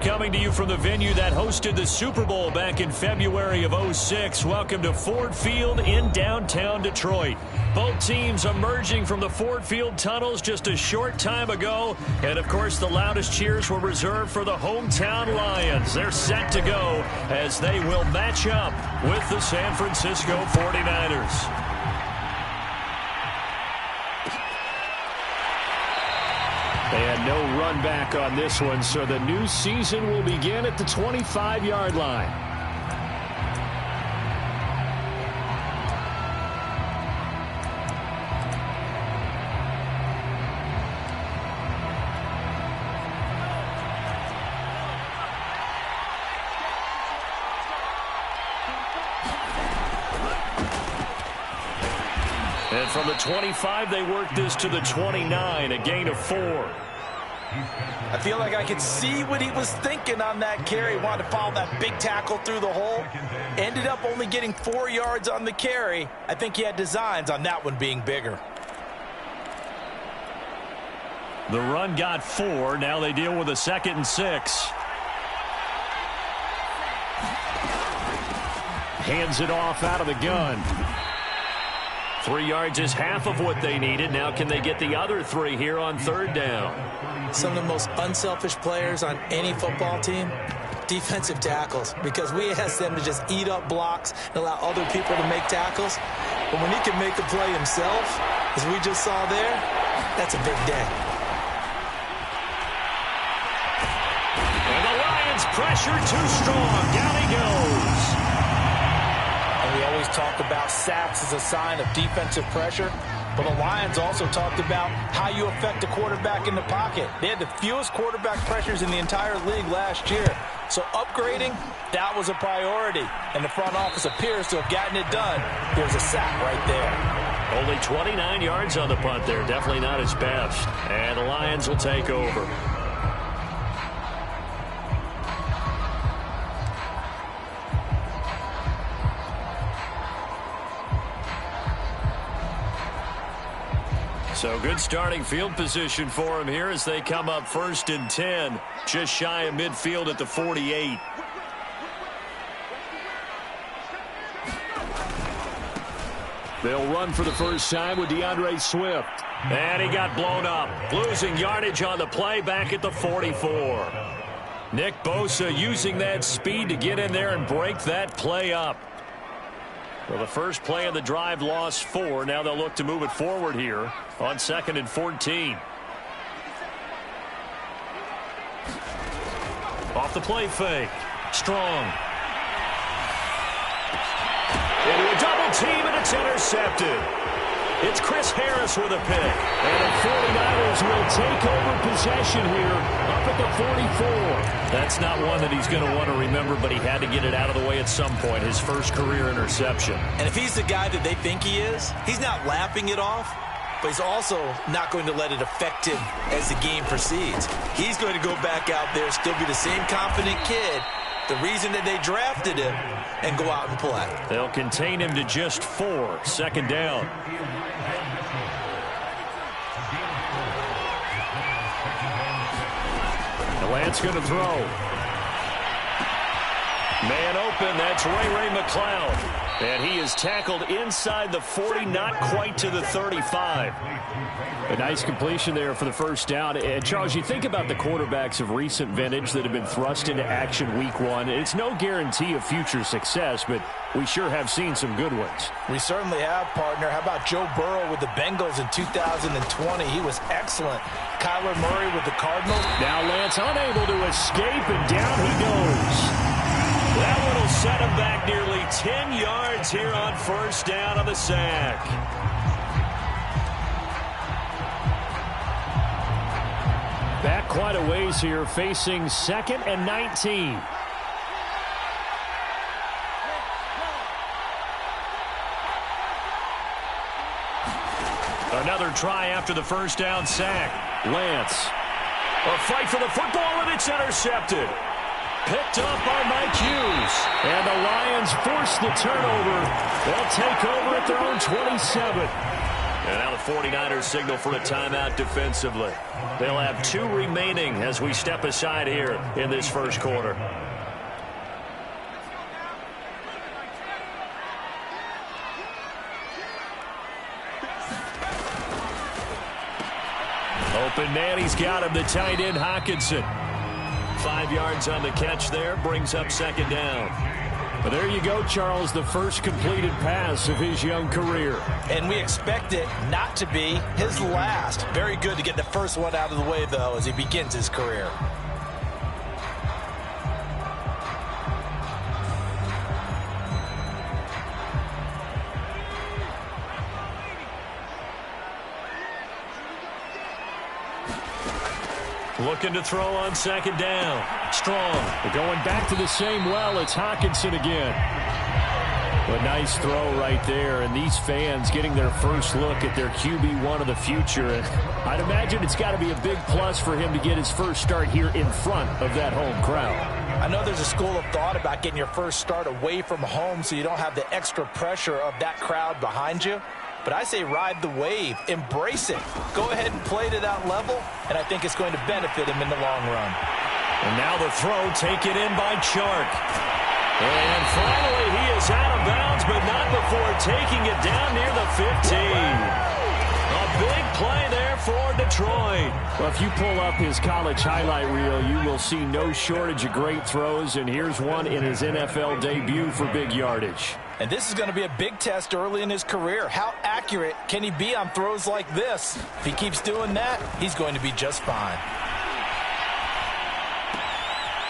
coming to you from the venue that hosted the Super Bowl back in February of '06. Welcome to Ford Field in downtown Detroit. Both teams emerging from the Ford Field tunnels just a short time ago. And, of course, the loudest cheers were reserved for the hometown Lions. They're set to go as they will match up with the San Francisco 49ers. And no run back on this one, so the new season will begin at the 25-yard line. And from the 25, they work this to the 29, a gain of 4. I feel like I could see what he was thinking on that carry. Wanted to follow that big tackle through the hole. Ended up only getting 4 yards on the carry. I think he had designs on that one being bigger. The run got 4. Now they deal with a 2nd and 6. Hands it off out of the gun. 3 yards is half of what they needed. Now can they get the other 3 here on 3rd down? Some of the most unselfish players on any football team, defensive tackles, because we ask them to just eat up blocks and allow other people to make tackles. But when he can make a play himself, as we just saw there, that's a big day. And the Lions pressure too strong. Down he goes. And we always talk about sacks as a sign of defensive pressure. But the Lions also talked about how you affect a quarterback in the pocket. They had the fewest quarterback pressures in the entire league last year. So upgrading, that was a priority. And the front office appears to have gotten it done. There's a sack right there. Only 29 yards on the punt there. Definitely not his best. And the Lions will take over. So good starting field position for him here as they come up 1st and 10. Just shy of midfield at the 48. They'll run for the first time with DeAndre Swift. And he got blown up. Losing yardage on the play back at the 44. Nick Bosa using that speed to get in there and break that play up. Well, the first play of the drive lost 4. Now they'll look to move it forward here on 2nd and 14. Off the play fake. Strong. Into a double team, and it's intercepted. It's Chris Harris with a pick. And the 49ers will take over possession here up at the 44. That's not one that he's going to want to remember, but he had to get it out of the way at some point. His first career interception. And if he's the guy that they think he is, he's not laughing it off, but he's also not going to let it affect him as the game proceeds. He's going to go back out there, still be the same confident kid, the reason that they drafted him, and go out and play. They'll contain him to just 4. 2nd down. Lance going to throw. Man open, that's Ray McCloud. And he is tackled inside the 40, not quite to the 35. A nice completion there for the first down. And Charles, you think about the quarterbacks of recent vintage that have been thrust into action week 1. It's no guarantee of future success, but we sure have seen some good ones. We certainly have, partner. How about Joe Burrow with the Bengals in 2020? He was excellent. Kyler Murray with the Cardinals. Now Lance unable to escape, and down he goes. That one will set him back nearly 10 yards here on 1st down on the sack. Back quite a ways here, facing 2nd and 19. Another try after the first down sack. Lance. A fight for the football, and it's intercepted. Picked up by Mike Hughes. And the Lions force the turnover. They'll take over at their own 27. And now the 49ers signal for a timeout defensively. They'll have 2 remaining as we step aside here in this first quarter. Open man, he's got him, the tight end Hockenson. 5 yards on the catch there, brings up second down. Well, there you go, Charles, the first completed pass of his young career. And we expect it not to be his last. Very good to get the first one out of the way, though, as he begins his career. Looking to throw on second down. Strong. We're going back to the same well. It's Hockenson again. A nice throw right there. And these fans getting their first look at their QB1 of the future. And I'd imagine it's got to be a big plus for him to get his first start here in front of that home crowd. I know there's a school of thought about getting your first start away from home so you don't have the extra pressure of that crowd behind you. But I say ride the wave, embrace it. Go ahead and play to that level, and I think it's going to benefit him in the long run. And now the throw taken in by Chark. And finally he is out of bounds, but not before taking it down near the 15. A big play there for Detroit. Well, if you pull up his college highlight reel, you will see no shortage of great throws, and here's one in his NFL debut for big yardage. And this is going to be a big test early in his career. How accurate can he be on throws like this? If he keeps doing that, he's going to be just fine.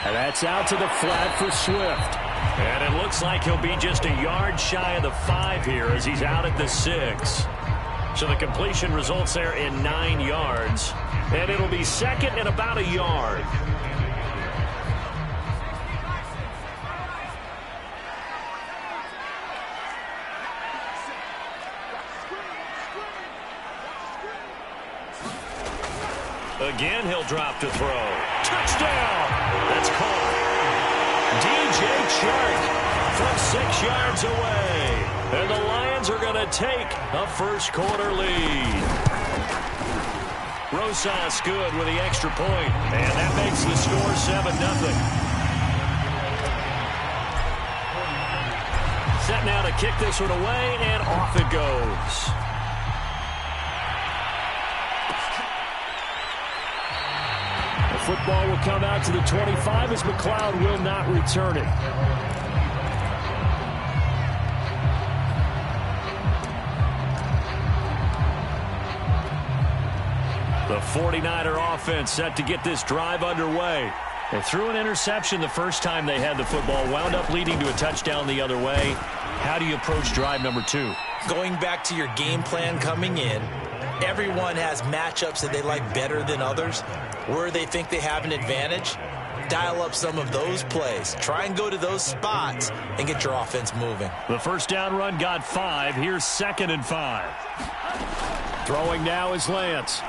And that's out to the flat for Swift. And it looks like he'll be just a yard shy of the 5 here as he's out at the 6. So the completion results there in 9 yards. And it'll be second and about a yard. Again, he'll drop to throw. Touchdown! That's caught. DJ Chark from 6 yards away. And the Lions are going to take a first quarter lead. Rosas good with the extra point. And that makes the score 7-0. Set now to kick this one away, and off it goes. Football will come out to the 25 as McLeod will not return it. The 49er offense set to get this drive underway. They threw an interception the first time they had the football, wound up leading to a touchdown the other way. How do you approach drive number 2? Going back to your game plan coming in, everyone has matchups that they like better than others. Where they think they have an advantage, dial up some of those plays. Try and go to those spots and get your offense moving. The first down run got 5. Here's 2nd and 5. Throwing now is Lance.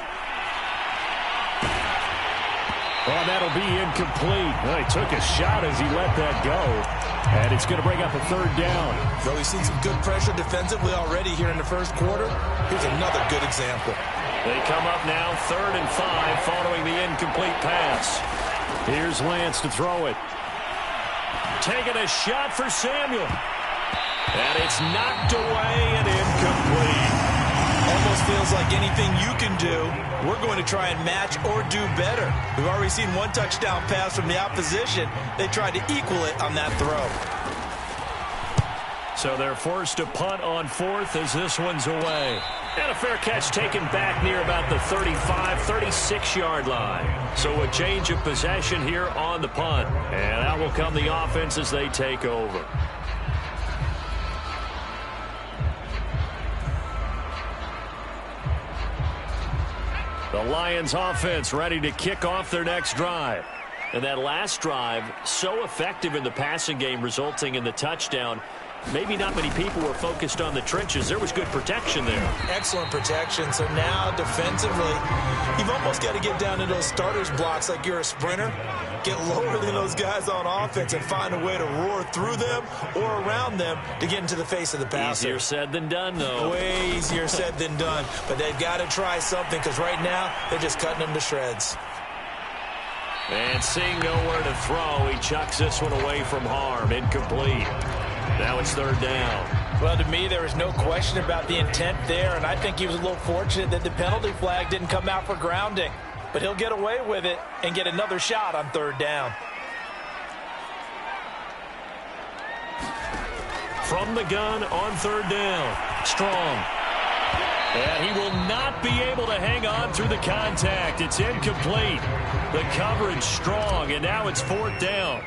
Oh, that'll be incomplete. Well, he took a shot as he let that go. And it's going to bring up a 3rd down. Though we've seen some good pressure defensively already here in the first quarter, here's another good example. They come up now 3rd and 5 following the incomplete pass. Here's Lance to throw it. Taking a shot for Samuel. And it's knocked away and incomplete. Almost feels like anything you can do, we're going to try and match or do better. We've already seen one touchdown pass from the opposition. They tried to equal it on that throw. So they're forced to punt on 4th as this one's away. And a fair catch taken back near about the 35, 36-yard line. So a change of possession here on the punt. And out will come the offense as they take over. The Lions offense ready to kick off their next drive. And that last drive, so effective in the passing game, resulting in the touchdown. maybe not many people were focused on the trenches. There was good protection there. Excellent protection. So now defensively, you've almost got to get down to those starters blocks like you're a sprinter. Get lower than those guys on offense and find a way to roar through them or around them to get into the face of the passer. Easier said than done, though. Way easier said than done. But they've got to try something because right now they're just cutting them to shreds. And seeing nowhere to throw, he chucks this one away from harm. Incomplete. Now it's third down. Well, to me, there was no question about the intent there, and I think he was a little fortunate that the penalty flag didn't come out for grounding. But he'll get away with it and get another shot on third down. From the gun on third down. Strong. And he will not be able to hang on through the contact. It's incomplete. The coverage strong, and now it's fourth down.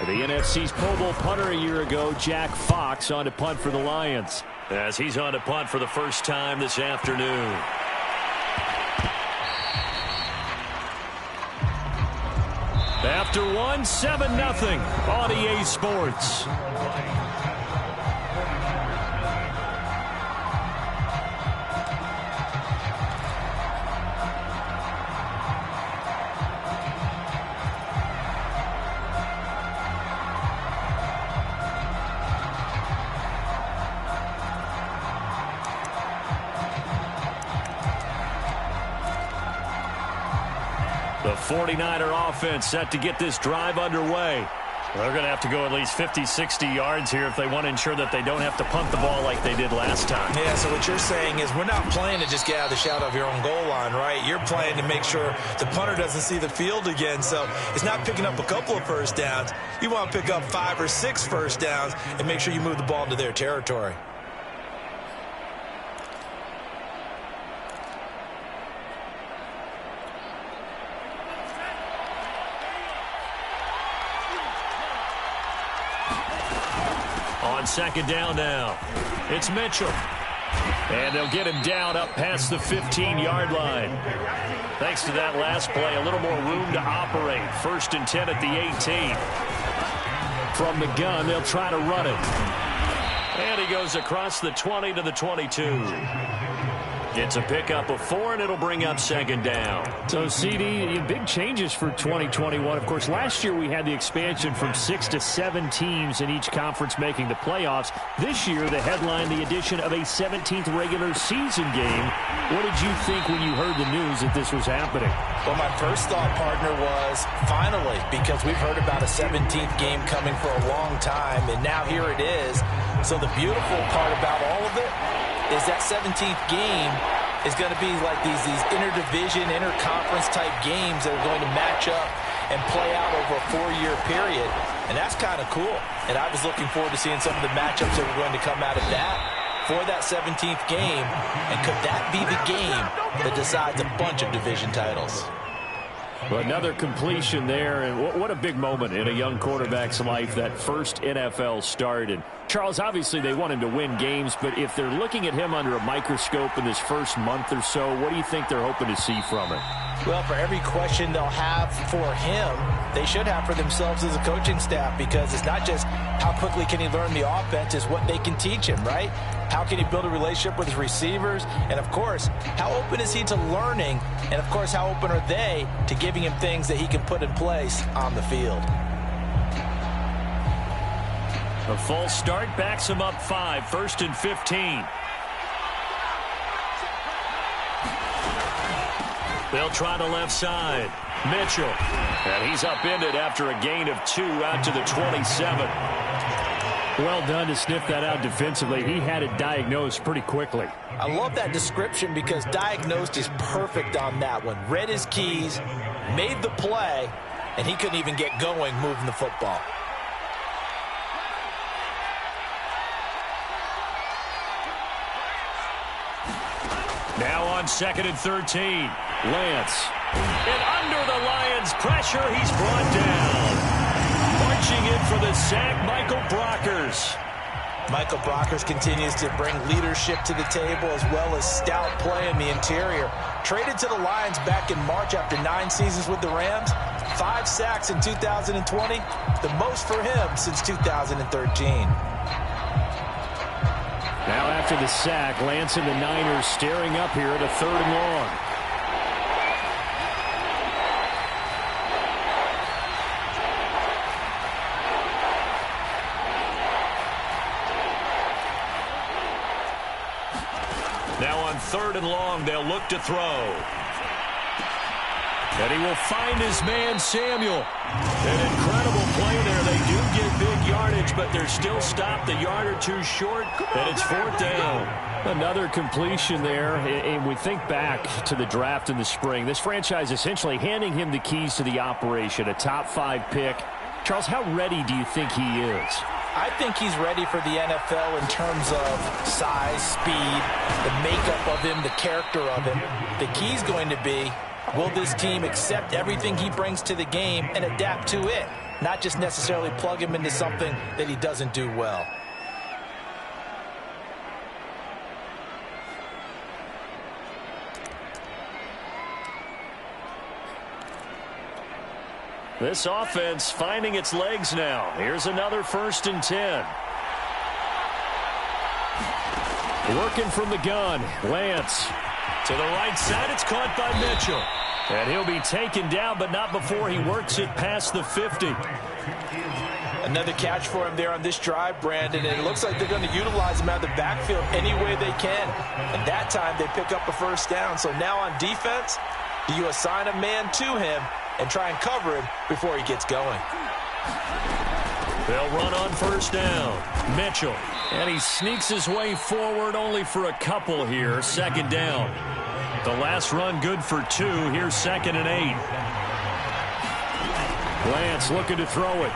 The NFC's Pro Bowl punter a year ago, Jack Fox, on to punt for the Lions. As he's on to punt for the first time this afternoon. After one, 7-0 on EA Sports. The 49er offense set to get this drive underway. They're going to have to go at least 50, 60 yards here if they want to ensure that they don't have to punt the ball like they did last time. Yeah, so what you're saying is we're not playing to just get out of the shadow of your own goal line, right? You're playing to make sure the punter doesn't see the field again. So it's not picking up a couple of first downs. You want to pick up 5 or 6 first downs and make sure you move the ball into their territory. On second down now, it's Mitchell. And they'll get him down up past the 15-yard line. Thanks to that last play, a little more room to operate. First and 10 at the 18. From the gun, they'll try to run it. And he goes across the 20 to the 22. It's a pickup of 4, and it'll bring up second down. So, CD, big changes for 2021. Of course, last year we had the expansion from 6 to 7 teams in each conference making the playoffs. This year, the headline, the addition of a 17th regular season game. What did you think when you heard the news that this was happening? Well, my first thought, partner, was finally, because we've heard about a 17th game coming for a long time, and now here it is. So the beautiful part about all of it is that 17th game is going to be like these interdivision, interconference type games that are going to match up and play out over a 4-year period. And that's kind of cool. And I was looking forward to seeing some of the matchups that were going to come out of that for that 17th game. And could that be the game that decides a bunch of division titles? Well, another completion there, and what a big moment in a young quarterback's life, that first NFL start. And Charles, obviously they want him to win games, but if they're looking at him under a microscope in this first month or so, what do you think they're hoping to see from it? Well, for every question they'll have for him, they should have for themselves as a coaching staff, because it's not just how quickly can he learn the offense, it's what they can teach him, right? How can he build a relationship with his receivers? And, of course, how open is he to learning? And, of course, how open are they to giving him things that he can put in place on the field? A false start backs him up 5, first and 15. They'll try the left side. Mitchell. And he's upended after a gain of 2 out to the 27. Well done to sniff that out defensively. He had it diagnosed pretty quickly. I love that description because diagnosed is perfect on that one. Read his keys, made the play, and he couldn't even get going moving the football. Now on second and 13. Lance. And under the Lions' pressure, he's brought down. Marching in for the sack, Michael Brockers. Michael Brockers continues to bring leadership to the table as well as stout play in the interior. Traded to the Lions back in March after 9 seasons with the Rams. 5 sacks in 2020, the most for him since 2013. Now after the sack, Lance and the Niners staring up here at a 3rd and long. Now on 3rd and long, they'll look to throw. And he will find his man, Samuel. An incredible play there. They do get big yardage, but they're still stopped a yard or two short, and it's 4th down. Another completion there, and we think back to the draft in the spring. This franchise essentially handing him the keys to the operation, a top 5 pick. Charles, how ready do you think he is? I think he's ready for the NFL in terms of size, speed, the makeup of him, the character of him. The key's going to be, will this team accept everything he brings to the game and adapt to it, not just necessarily plug him into something that he doesn't do well. This offense finding its legs now. Here's another 1st and 10. Working from the gun, Lance. To the right side, it's caught by Mitchell. And he'll be taken down, but not before he works it past the 50. Another catch for him there on this drive, Brandon, and it looks like they're going to utilize him out of the backfield any way they can. And that time they pick up a 1st down. So now on defense, do you assign a man to him and try and cover him before he gets going? They'll run on 1st down. Mitchell. And he sneaks his way forward only for a couple here. 2nd down. The last run good for 2. Here's 2nd and 8. Lance looking to throw it.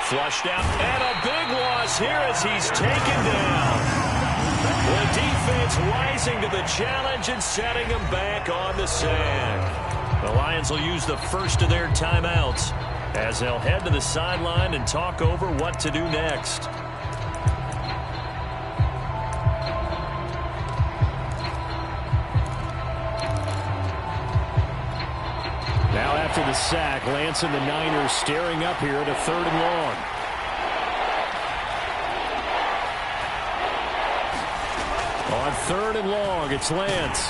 Flushed out. And a big loss here as he's taken down. The defense rising to the challenge and setting him back on the sack. The Lions will use the first of their timeouts as they'll head to the sideline and talk over what to do next. Now after the sack, Lance and the Niners staring up here at a 3rd and long. On 3rd and long, it's Lance.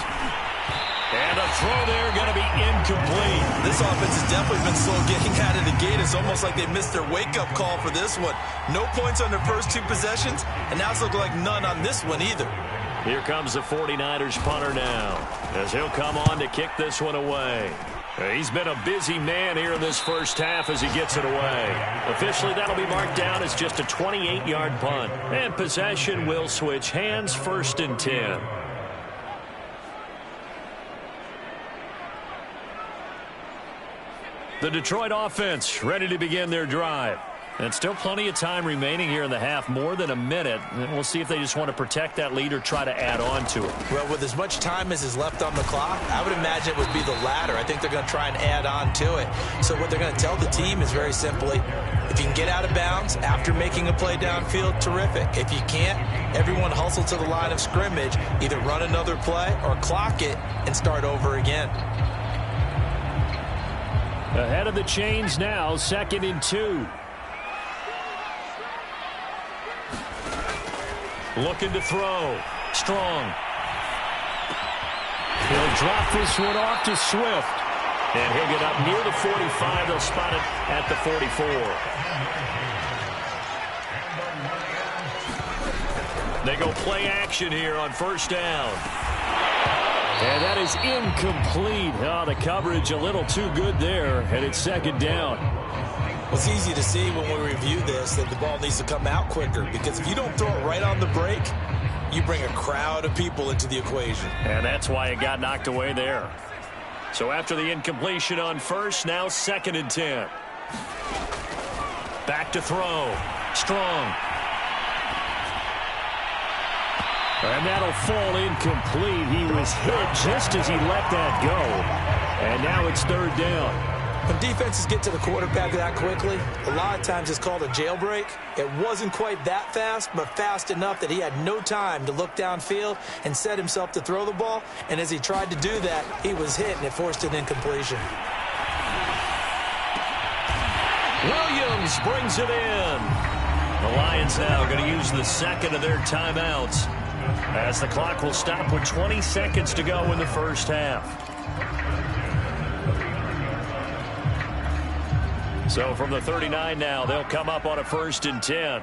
And a throw there going to be incomplete. This offense has definitely been slow getting out of the gate. It's almost like they missed their wake-up call for this one. No points on their first 2 possessions, and now it's looking like none on this one either. Here comes the 49ers punter now, as he'll come on to kick this one away. He's been a busy man here in this first half as he gets it away. Officially, that'll be marked down as just a 28-yard punt. And possession will switch hands, 1st and 10. The Detroit offense ready to begin their drive. And still plenty of time remaining here in the half, more than a minute. And we'll see if they just want to protect that lead or try to add on to it. Well, with as much time as is left on the clock, I would imagine it would be the latter. I think they're going to try and add on to it. So what they're going to tell the team is very simply, if you can get out of bounds after making a play downfield, terrific. If you can't, everyone hustle to the line of scrimmage, either run another play or clock it and start over again. Ahead of the chains now, 2nd and 2. Looking to throw. Strong. He'll drop this one off to Swift. And he'll get up near the 45. They'll spot it at the 44. They go play action here on 1st down. And that is incomplete. Oh, the coverage a little too good there, and it's 2nd down. Well, it's easy to see when we review this that the ball needs to come out quicker, because if you don't throw it right on the break, you bring a crowd of people into the equation. And that's why it got knocked away there. So after the incompletion on 1st, now 2nd and 10. Back to throw. Strong. And that'll fall incomplete. He was hit just as he let that go. And now it's 3rd down. When defenses get to the quarterback that quickly, a lot of times it's called a jailbreak. It wasn't quite that fast, but fast enough that he had no time to look downfield and set himself to throw the ball. And as he tried to do that, he was hit, and it forced an incompletion. Williams brings it in. The Lions now going to use the second of their timeouts as the clock will stop with 20 seconds to go in the first half. So from the 39 now, they'll come up on a 1st and 10.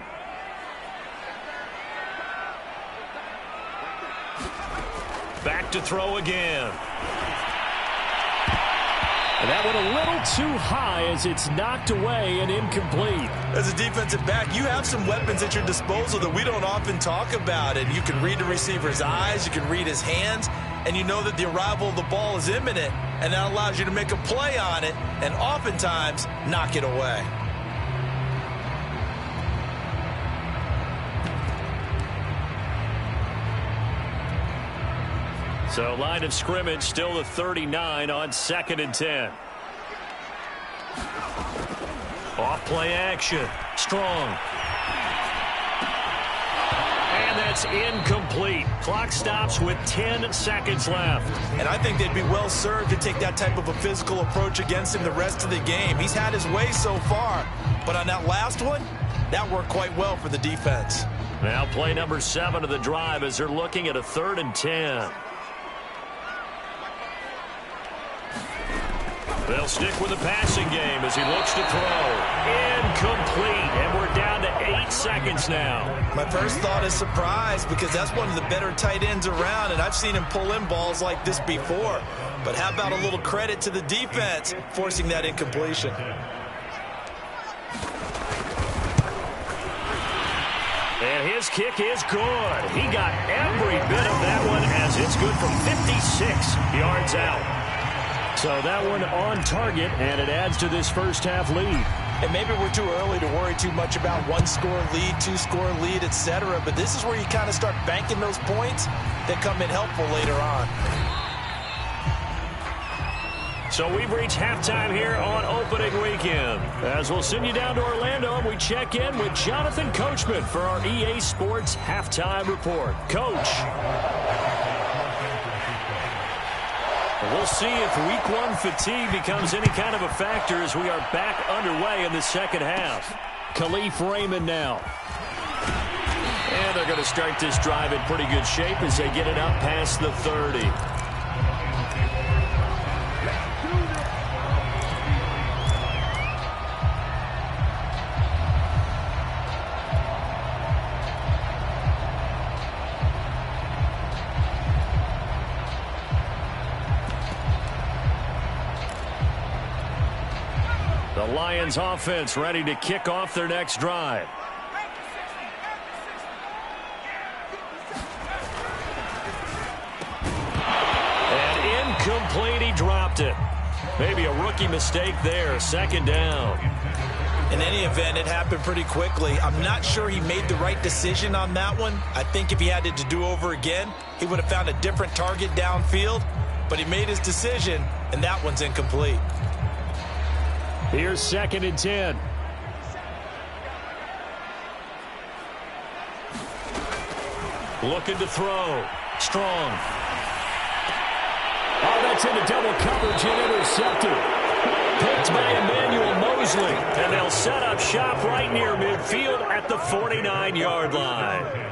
Back to throw again. And that one a little too high as it's knocked away and incomplete. As a defensive back, you have some weapons at your disposal that we don't often talk about. And you can read the receiver's eyes, you can read his hands, and you know that the arrival of the ball is imminent. And that allows you to make a play on it and oftentimes knock it away. So line of scrimmage still the 39 on 2nd and 10. Off play action. Strong. And that's incomplete. Clock stops with 10 seconds left. And I think they'd be well served to take that type of a physical approach against him the rest of the game. He's had his way so far, but on that last one, that worked quite well for the defense. Now play number 7 of the drive as they're looking at a 3rd and 10. They'll stick with the passing game as he looks to throw. Incomplete, and we're down to 8 seconds now. My first thought is surprise because that's one of the better tight ends around, and I've seen him pull in balls like this before. But how about a little credit to the defense forcing that incompletion? And his kick is good. He got every bit of that one as it's good from 56 yards out. So that one on target, and it adds to this first half lead. And maybe we're too early to worry too much about 1-score lead, 2-score lead, etc. But this is where you kind of start banking those points that come in helpful later on. So we've reached halftime here on opening weekend. As we'll send you down to Orlando, and we check in with Jonathan Coachman for our EA Sports Halftime Report. Coach. We'll see if week 1 fatigue becomes any kind of a factor as we are back underway in the second half. Khalif Raymond now. And they're going to start this drive in pretty good shape as they get it up past the 30. The Lions offense ready to kick off their next drive. And incomplete, he dropped it. Maybe a rookie mistake there, 2nd down. In any event, it happened pretty quickly. I'm not sure he made the right decision on that one. I think if he had it to do over again, he would have found a different target downfield. But he made his decision, and that one's incomplete. Here's 2nd and 10. Looking to throw. Strong. Oh, that's into double coverage and intercepted. Picked by Emmanuel Mosley. And they'll set up shop right near midfield at the 49-yard line.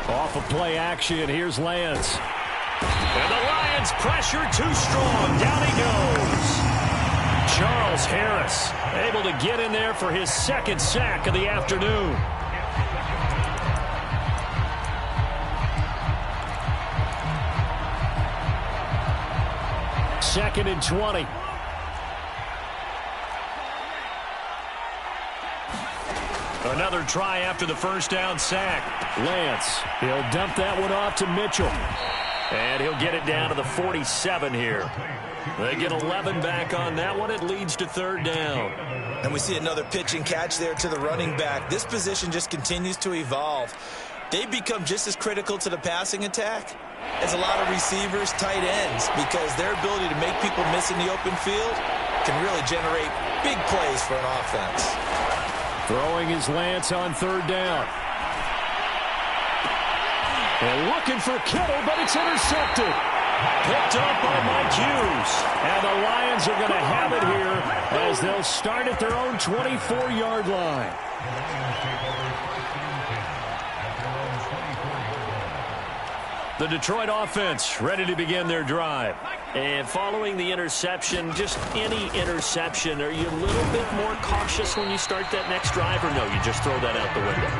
Off of play action, here's Lance. And the Lions pressure too strong. Down he goes. Charles Harris able to get in there for his 2nd sack of the afternoon. Second and 20. Another try after the first down sack. Lance, he'll dump that one off to Mitchell. And he'll get it down to the 47 here. They get 11 back on that one. It leads to 3rd down. And we see another pitch and catch there to the running back. This position just continues to evolve. They become just as critical to the passing attack as a lot of receivers, tight ends, because their ability to make people miss in the open field can really generate big plays for an offense. Throwing is Lance on 3rd down. And looking for Kittle, but it's intercepted. Picked up by Mike Hughes. And the Lions are going to have it here as they'll start at their own 24-yard line. The Detroit offense ready to begin their drive. And following the interception, just any interception, are you a little bit more cautious when you start that next drive, or no, you just throw that out the window?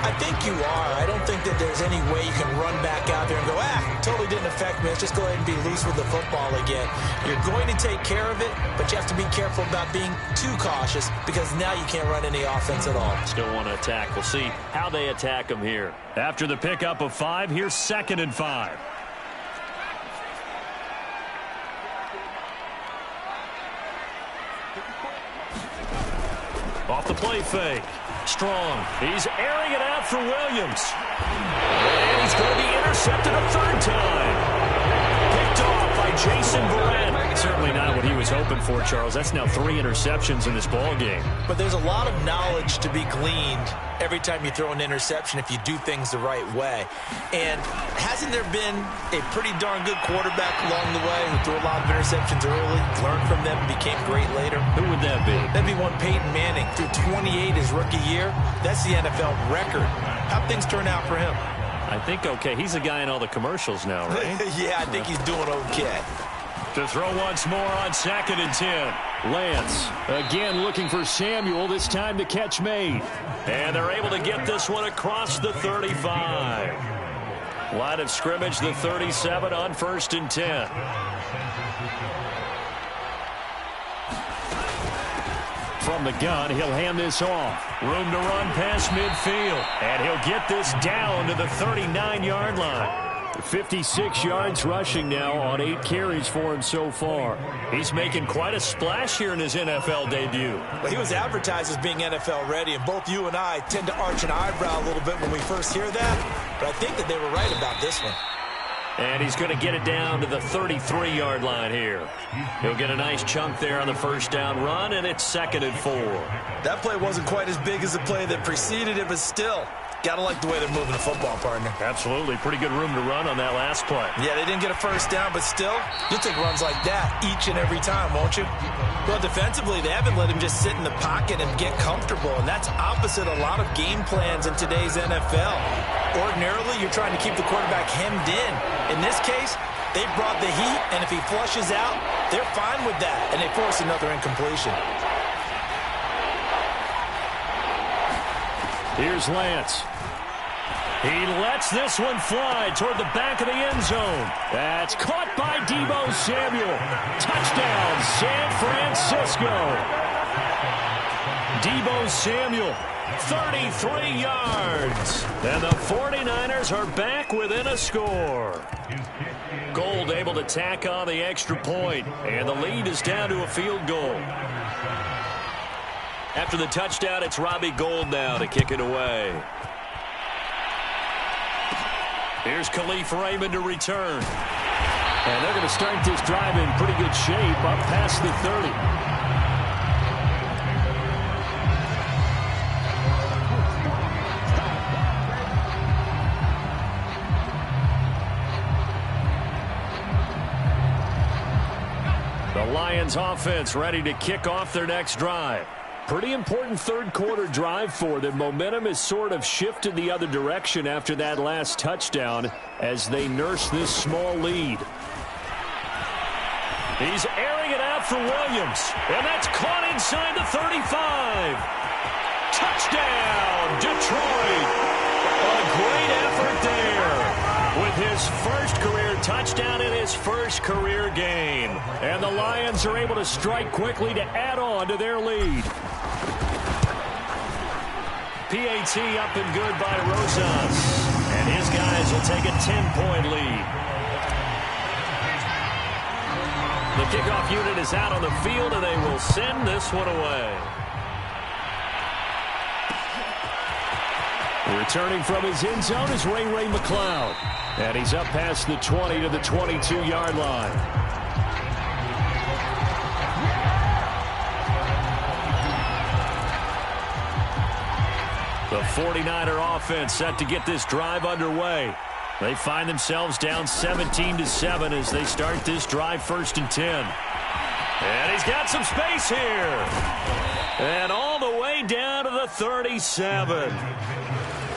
I think you are. I don't think that there's any way you can run back out there and go, totally didn't affect me. Let's just go ahead and be loose with the football again. You're going to take care of it, but you have to be careful about being too cautious because now you can't run any offense at all. Still want to attack. We'll see how they attack them here. After the pickup of 5, here's 2nd and 5. Off the play fake. Strong. He's airing it out for Williams. And he's going to be intercepted a 3rd time. Picked off by Jason Verrett. Certainly not what he was hoping for, Charles. That's now 3 interceptions in this ball game. But there's a lot of knowledge to be gleaned every time you throw an interception if you do things the right way. And hasn't there been a pretty darn good quarterback along the way who threw a lot of interceptions early, learned from them, and became great later? Who would that be? That'd be one Peyton Manning. Threw 28 his rookie year. That's the NFL record. How'd things turn out for him? I think okay. He's a guy in all the commercials now, right? Yeah, I think he's doing okay. To throw once more on 2nd and 10. Lance again looking for Samuel, this time the catch made. And they're able to get this one across the 35. Line of scrimmage, the 37 on 1st and 10. From the gun, he'll hand this off. Room to run past midfield. And he'll get this down to the 39-yard line. 56 yards rushing now on 8 carries for him so far. He's making quite a splash here in his NFL debut. Well, he was advertised as being NFL ready, and both you and I tend to arch an eyebrow a little bit when we first hear that. But I think that they were right about this one. And he's going to get it down to the 33-yard line here. He'll get a nice chunk there on the 1st down run, and it's 2nd and 4. That play wasn't quite as big as the play that preceded it, but still, gotta like the way they're moving the football, partner. Absolutely. Pretty good room to run on that last play. Yeah, they didn't get a 1st down, but still, you'll take runs like that each and every time, won't you? Well, defensively, they haven't let him just sit in the pocket and get comfortable, and that's opposite a lot of game plans in today's NFL. Ordinarily, you're trying to keep the quarterback hemmed in. In this case, they brought the heat, and if he flushes out, they're fine with that, and they force another incompletion. Here's Lance. He lets this one fly toward the back of the end zone. That's caught by Deebo Samuel. Touchdown, San Francisco. Deebo Samuel, 33 yards. And the 49ers are back within a score. Gold able to tack on the extra point, and the lead is down to a field goal. After the touchdown, it's Robbie Gould now to kick it away. Here's Khalif Raymond to return. And they're going to start this drive in pretty good shape up past the 30. The Lions offense ready to kick off their next drive. Pretty important 3rd quarter drive for them. Momentum has sort of shifted the other direction after that last touchdown as they nurse this small lead. He's airing it out for Williams, and that's caught inside the 35. Touchdown, Detroit. A great effort there with his first career touchdown in his first career game. And the Lions are able to strike quickly to add on to their lead. PAT up and good by Rosas. And his guys will take a 10-point lead. The kickoff unit is out on the field, and they will send this one away. Returning from his end zone is Ray McCloud. And he's up past the 20 to the 22-yard line. The 49er offense set to get this drive underway. They find themselves down 17-7 as they start this drive, 1st and 10. And he's got some space here. And all the way down to the 37.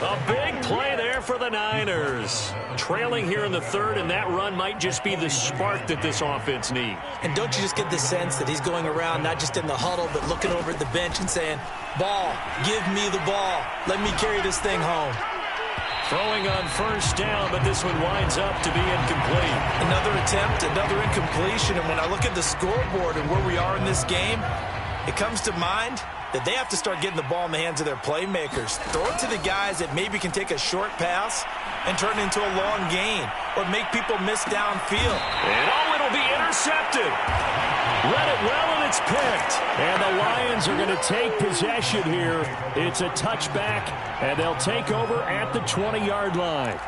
A big play there for the Niners. Trailing here in the 3rd, and that run might just be the spark that this offense needs. And don't you just get the sense that he's going around, not just in the huddle, but looking over at the bench and saying, ball, give me the ball. Let me carry this thing home. Throwing on 1st down, but this one winds up to be incomplete. Another attempt, another incompletion. And when I look at the scoreboard and where we are in this game, it comes to mind that they have to start getting the ball in the hands of their playmakers. Throw it to the guys that maybe can take a short pass and turn it into a long gain or make people miss downfield. And it'll be intercepted. Read it well, and it's picked. And the Lions are going to take possession here. It's a touchback, and they'll take over at the 20-yard line.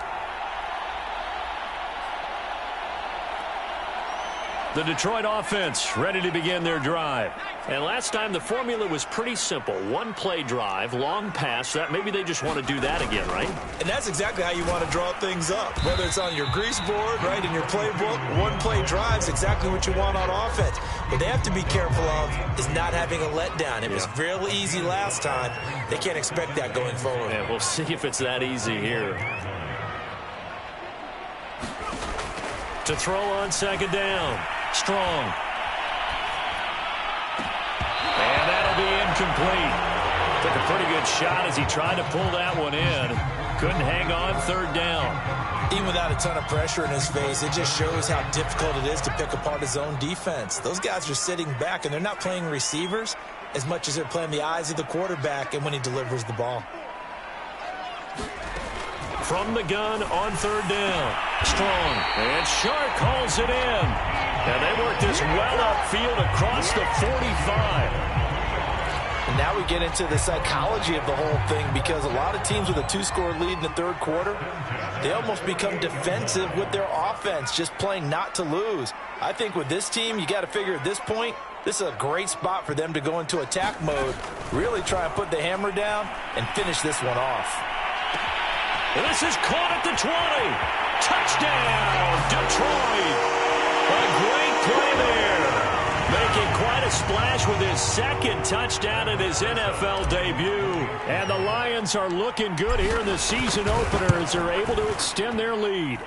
The Detroit offense ready to begin their drive. And last time the formula was pretty simple. One play drive, long pass. That maybe they just want to do that again, right? And that's exactly how you want to draw things up. Whether it's on your grease board, right, in your playbook, one play drive is exactly what you want on offense. What they have to be careful of is not having a letdown. It was real easy last time. They can't expect that going forward. Yeah, we'll see if it's that easy here. To throw on 2nd down. Strong. And that'll be incomplete. Took a pretty good shot as he tried to pull that one in. Couldn't hang on 3rd down. Even without a ton of pressure in his face, it just shows how difficult it is to pick apart his own defense. Those guys are sitting back, and they're not playing receivers as much as they're playing the eyes of the quarterback and when he delivers the ball. From the gun on 3rd down. Strong. And Shark calls it in. And they work this well upfield across the 45. And now we get into the psychology of the whole thing, because a lot of teams with a 2-score lead in the 3rd quarter, they almost become defensive with their offense, just playing not to lose. I think with this team, you got to figure at this point, this is a great spot for them to go into attack mode, really try and put the hammer down and finish this one off. This is caught at the 20. Touchdown, Detroit. A great play there. Making quite a splash with his 2nd touchdown in his NFL debut. And the Lions are looking good here in the season opener as they're able to extend their lead.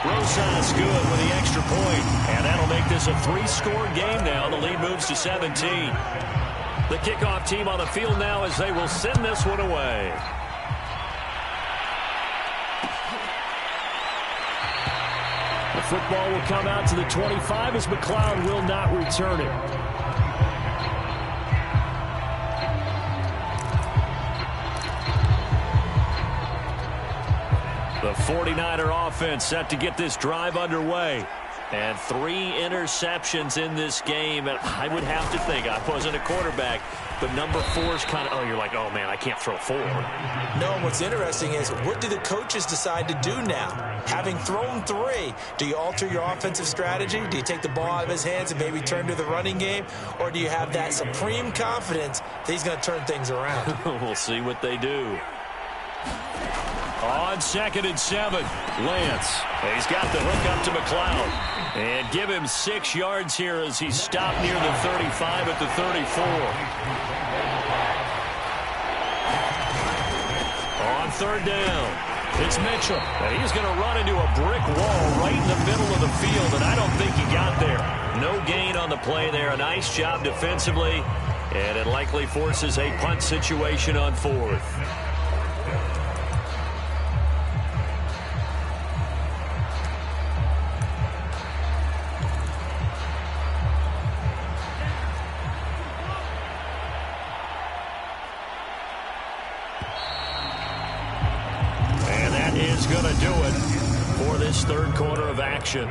Rosas good with the extra point. And that'll make this a 3-score game now. The lead moves to 17. The kickoff team on the field now as they will send this one away. The football will come out to the 25 as McLeod will not return it. The 49er offense set to get this drive underway. And 3 interceptions in this game. And I would have to think, I wasn't a quarterback, but number 4 is kind of, oh, you're like, oh, man, I can't throw 4. No, what's interesting is, what do the coaches decide to do now? Having thrown 3, do you alter your offensive strategy? Do you take the ball out of his hands and maybe turn to the running game? Or do you have that supreme confidence that he's going to turn things around? We'll see what they do. On 2nd and 7, Lance. He's got the hook up to McLeod. And give him 6 yards here as he stopped near the 35 at the 34. On 3rd down, it's Mitchell. And he's going to run into a brick wall right in the middle of the field, and I don't think he got there. No gain on the play there. A nice job defensively, and it likely forces a punt situation on 4th. Going to do it for this 3rd quarter of action.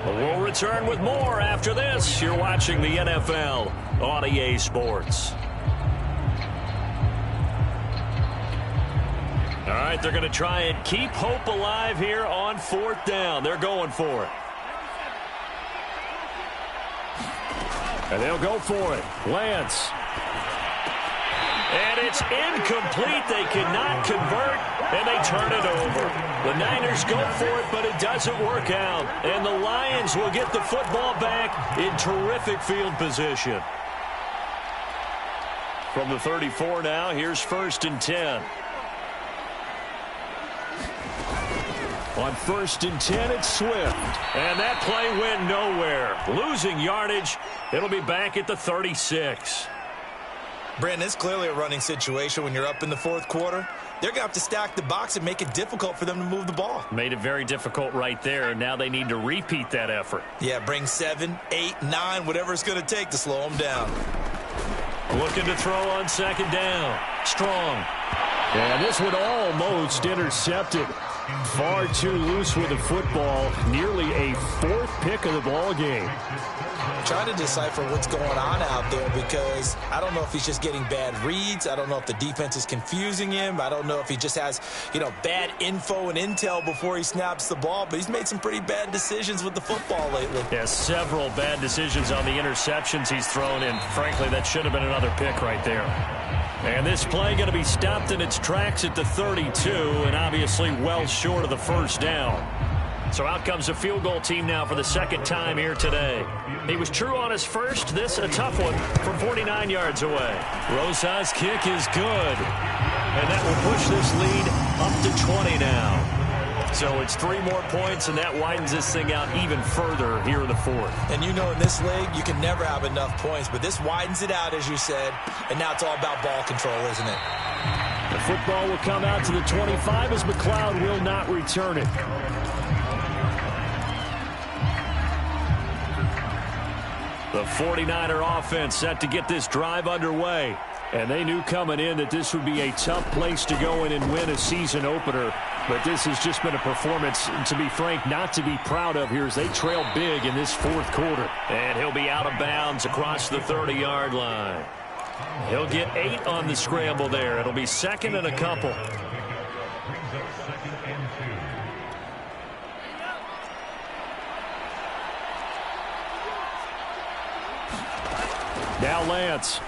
We'll return with more after this. You're watching the NFL on EA Sports. All right, they're going to try and keep hope alive here on 4th down. They're going for it. And they'll go for it. Lance. And it's incomplete. They cannot convert, and they turn it over. The Niners go for it, but it doesn't work out. And the Lions will get the football back in terrific field position. From the 34 now, here's 1st and 10. On 1st and 10, it's Swift. And that play went nowhere. Losing yardage. It'll be back at the 36. Brandon, it's clearly a running situation when you're up in the 4th quarter. They're going to have to stack the box and make it difficult for them to move the ball. Made it very difficult right there. Now they need to repeat that effort. Yeah, bring 7, 8, 9, whatever it's going to take to slow them down. Looking to throw on 2nd down. Strong. And this one almost intercepted. Far too loose with the football. Nearly a 4th pick of the ball game. Trying to decipher what's going on out there because I don't know if he's just getting bad reads. I don't know if the defense is confusing him. I don't know if he just has, bad info and intel before he snaps the ball. But he's made some pretty bad decisions with the football lately. Yeah, several bad decisions on the interceptions he's thrown in. Frankly, that should have been another pick right there. And this play going to be stopped in its tracks at the 32, and obviously well short of the 1st down. So out comes a field goal team now for the 2nd time here today. He was true on his first. This a tough one from 49 yards away. Rosa's kick is good. And that will push this lead up to 20 now. So it's 3 more points, and that widens this thing out even further here in the 4th. And in this league, you can never have enough points. But this widens it out, as you said. And now it's all about ball control, isn't it? The football will come out to the 25 as McLeod will not return it. The 49er offense set to get this drive underway. And they knew coming in that this would be a tough place to go in and win a season opener. But this has just been a performance, to be frank, not to be proud of here as they trail big in this 4th quarter. And he'll be out of bounds across the 30-yard line. He'll get 8 on the scramble there. It'll be 2nd and a couple. Now Lance.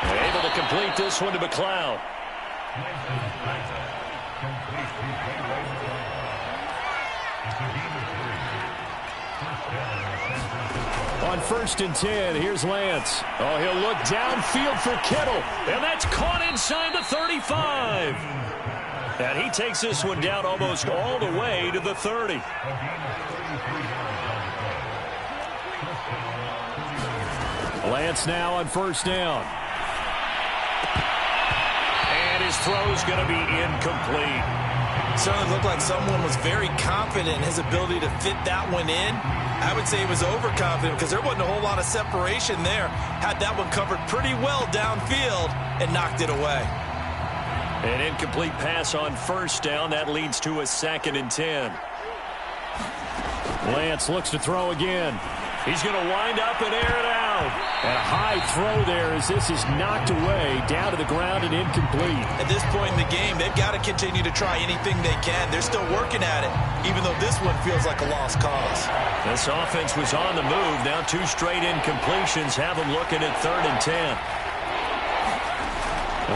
Able to complete this one to McLeod. On 1st and 10, here's Lance. Oh, he'll look downfield for Kittle. And that's caught inside the 35. And he takes this one down almost all the way to the 30. Lance now on 1st down. And his throw's going to be incomplete. Certainly looked like someone was very confident in his ability to fit that one in. I would say he was overconfident because there wasn't a whole lot of separation there. Had that one covered pretty well downfield and knocked it away. An incomplete pass on 1st down. That leads to a 2nd and 10. Lance looks to throw again. He's going to wind up and air it out. And a high throw there as this is knocked away, down to the ground and incomplete. At this point in the game, they've got to continue to try anything they can. They're still working at it, even though this one feels like a lost cause. This offense was on the move. Now 2 straight incompletions have them looking at 3rd and 10.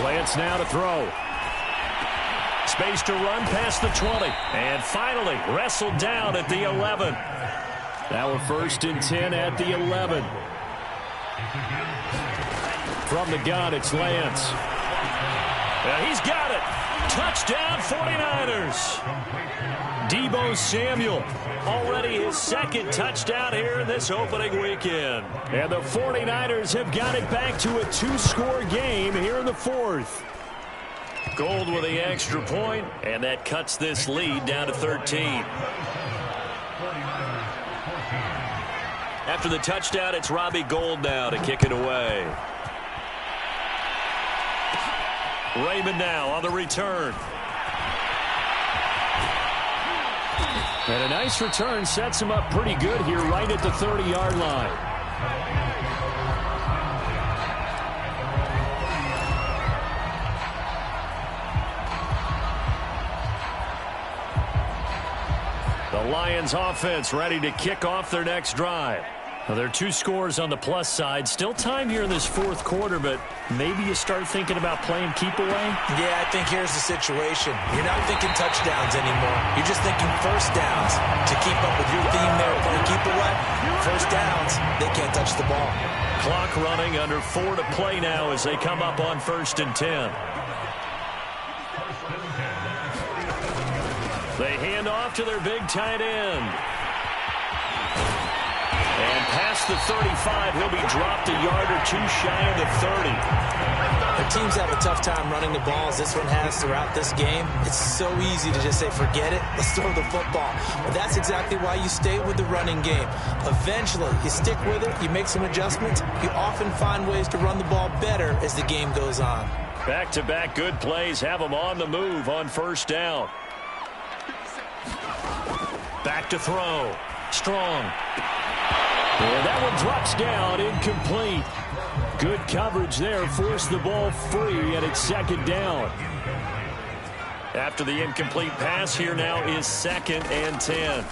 Lance now to throw. Space to run past the 20. And finally wrestled down at the 11. Now a 1st and 10 at the 11. From the gun, it's Lance. Yeah, he's got it. Touchdown 49ers. Deebo Samuel, already his 2nd touchdown here in this opening weekend. And the 49ers have got it back to a 2-score game here in the 4th. Gold with the extra point, and that cuts this lead down to 13. After the touchdown, it's Robbie Gould now to kick it away. Raymond now on the return. And a nice return sets him up pretty good here right at the 30-yard line. The Lions offense ready to kick off their next drive. Well, there are 2 scores on the plus side. Still time here in this fourth quarter, but maybe you start thinking about playing keep away? Yeah, I think here's the situation. You're not thinking touchdowns anymore. You're just thinking first downs. To keep up with your theme there, playing keep away, first downs, they can't touch the ball. Clock running, under 4 to play now as they come up on 1st and 10. They hand off to their big tight end. And past the 35, he'll be dropped a yard or 2 shy of the 30. The teams have a tough time running the ball as this one has throughout this game. It's so easy to just say, forget it, let's throw the football. But that's exactly why you stay with the running game. Eventually, you stick with it, you make some adjustments. You often find ways to run the ball better as the game goes on. Back-to-back good plays have them on the move on 1st down. Back to throw. Strong. And that one drops down, incomplete. Good coverage there, forced the ball free, and it's 2nd down. After the incomplete pass, here now is 2nd and 10.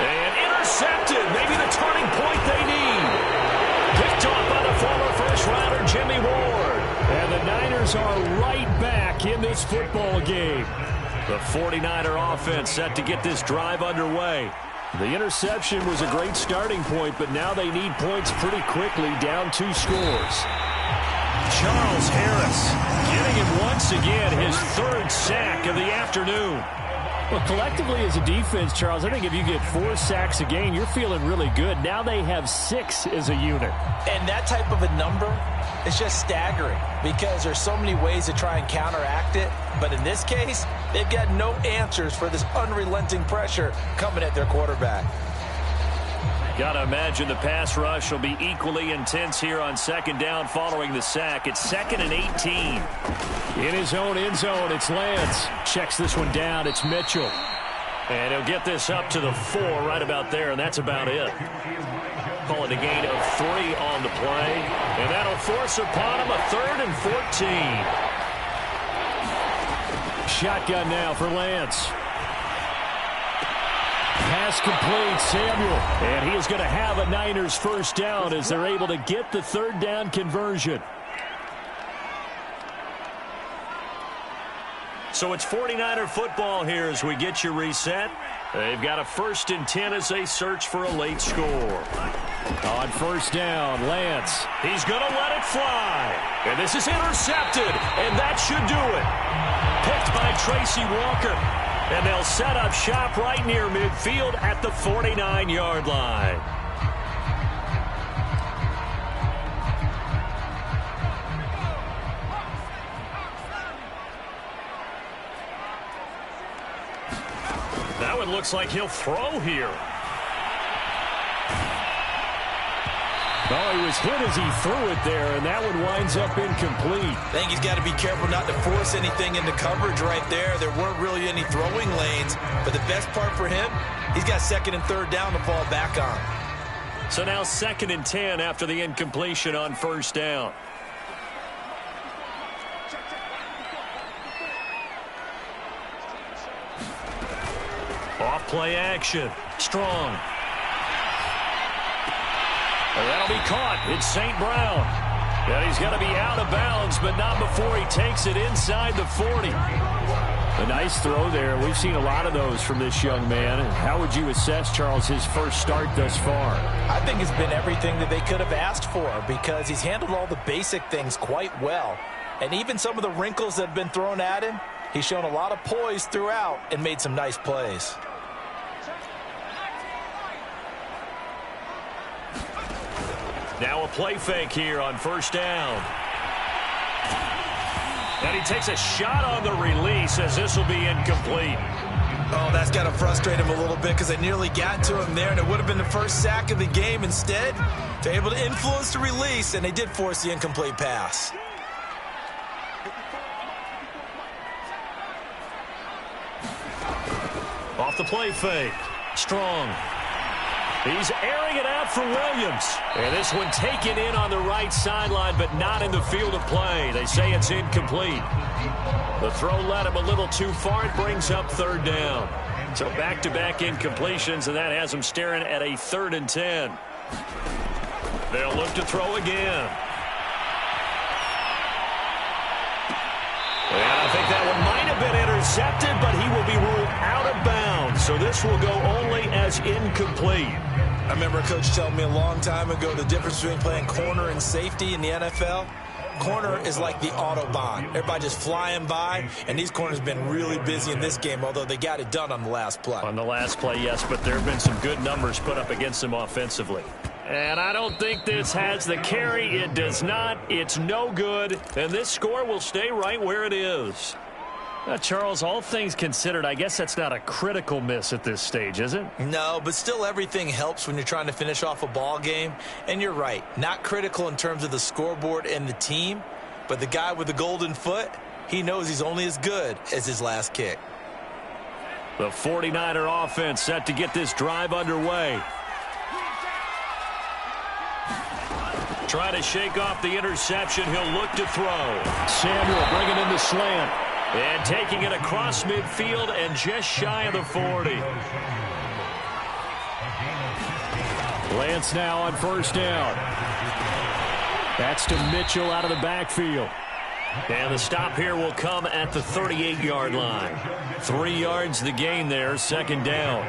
And intercepted, maybe the turning point they need. Picked off by the former first-rounder, Jimmy Ward. And the Niners are right back in this football game. The 49er offense set to get this drive underway. The interception was a great starting point, but now they need points pretty quickly, down 2 scores. Charles Harris getting him once again, his 3rd sack of the afternoon. Well, collectively as a defense, Charles, I think if you get 4 sacks a game, you're feeling really good. Now they have 6 as a unit. And that type of a number is just staggering because there's so many ways to try and counteract it. But in this case, they've got no answers for this unrelenting pressure coming at their quarterback. Gotta imagine the pass rush will be equally intense here on 2nd down following the sack. It's 2nd and 18. In his own end zone, it's Lance. Checks this one down, it's Mitchell. And he'll get this up to the 4 right about there, and that's about it. Call it a gain of 3 on the play. And that'll force upon him a 3rd and 14. Shotgun now for Lance. Pass complete, Samuel. And he is going to have a Niners 1st down as they're able to get the 3rd down conversion. So it's 49er football here as we get you reset. They've got a 1st and 10 as they search for a late score. On 1st down, Lance. He's going to let it fly. And this is intercepted. And that should do it. Picked by Tracy Walker. And they'll set up shop right near midfield at the 49-yard line. That one looks like he'll throw here. Oh, he was hit as he threw it there, and that one winds up incomplete. I think he's got to be careful not to force anything into coverage right there. There weren't really any throwing lanes, but the best part for him, he's got 2nd and 3rd down to fall back on. So now 2nd and 10 after the incompletion on 1st down. Off play action. Strong. And that'll be caught. It's St. Brown. And he's going to be out of bounds, but not before he takes it inside the 40. A nice throw there. We've seen a lot of those from this young man. How would you assess, Charles, his first start thus far? I think it's been everything that they could have asked for because he's handled all the basic things quite well. And even some of the wrinkles that have been thrown at him, he's shown a lot of poise throughout and made some nice plays. Now a play fake here on 1st down. And he takes a shot on the release as this will be incomplete. Oh, that's got to frustrate him a little bit because they nearly got to him there, and it would have been the 1st sack of the game. Instead, they're able to influence the release, and they did force the incomplete pass. Off the play fake. Strong. He's airing it out for Williams. And this one taken in on the right sideline, but not in the field of play. They say it's incomplete. The throw led him a little too far. It brings up 3rd down. So back-to-back incompletions, and that has them staring at a 3rd and 10. They'll look to throw again. And I think that one might have been intercepted, but he will be ruled out of bounds. So this will go only as incomplete. I remember a coach telling me a long time ago the difference between playing corner and safety in the NFL. Corner is like the Autobahn. Everybody just flying by, and these corners have been really busy in this game, although they got it done on the last play. On the last play, yes, but there have been some good numbers put up against them offensively. And I don't think this has the carry. It does not. It's no good. And this score will stay right where it is. Charles, all things considered, I guess that's not a critical miss at this stage, is it? No, but still everything helps when you're trying to finish off a ball game. And you're right, not critical in terms of the scoreboard and the team, but the guy with the golden foot, he knows he's only as good as his last kick. The 49er offense set to get this drive underway. Try to shake off the interception. He'll look to throw. Samuel bringing in the slant. And taking it across midfield and just shy of the 40. Lance now on 1st down. That's to Mitchell out of the backfield. And the stop here will come at the 38-yard line. 3 yards the gain there, 2nd down.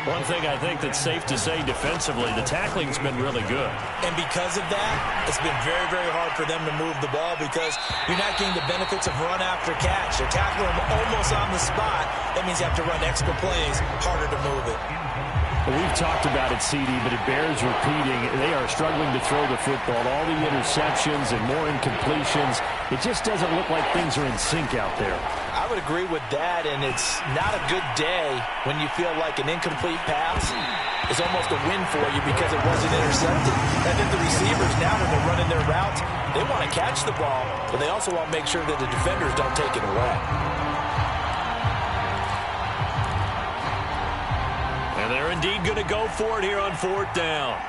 One thing I think that's safe to say defensively, the tackling's been really good. And because of that, it's been very, very hard for them to move the ball because you're not getting the benefits of run after catch. They're tackling them almost on the spot. That means you have to run extra plays, harder to move it. Well, we've talked about it, CD, but it bears repeating. They are struggling to throw the football. All the interceptions and more incompletions. It just doesn't look like things are in sync out there. I would agree with that, and it's not a good day when you feel like an incomplete pass is almost a win for you because it wasn't intercepted. I think the receivers now, when they're running their routes, they want to catch the ball, but they also want to make sure that the defenders don't take it away. And they're indeed going to go for it here on 4th down.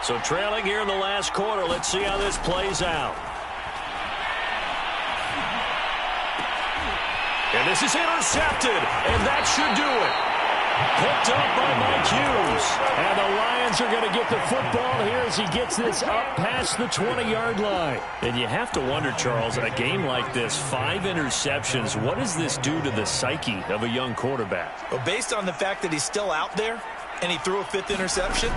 So trailing here in the last quarter, let's see how this plays out. And this is intercepted, and that should do it. Picked up by Mike Hughes. And the Lions are going to get the football here as he gets this up past the 20-yard line. And you have to wonder, Charles, a game like this, 5 interceptions, what does this do to the psyche of a young quarterback? Well, based on the fact that he's still out there and he threw a 5th interception,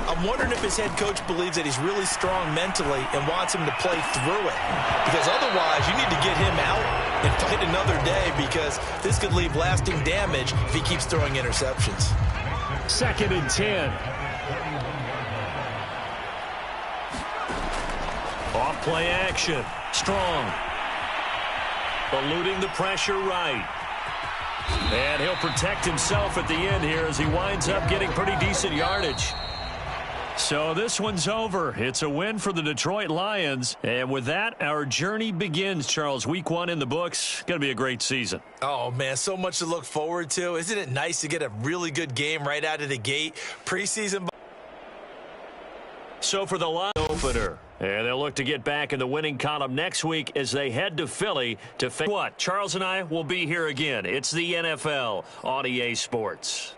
I'm wondering if his head coach believes that he's really strong mentally and wants him to play through it. Because otherwise, you need to get him out and fight another day because this could leave lasting damage if he keeps throwing interceptions. 2nd and 10. Off play action. Strong. Eluding the pressure right. And he'll protect himself at the end here as he winds up getting pretty decent yardage. So this one's over. It's a win for the Detroit Lions. And with that, our journey begins, Charles. Week 1 in the books. Going to be a great season. Oh, man, so much to look forward to. Isn't it nice to get a really good game right out of the gate? Preseason. So for the line opener, and they'll look to get back in the winning column next week as they head to Philly to face what? Charles and I will be here again. It's the NFL on EA Sports.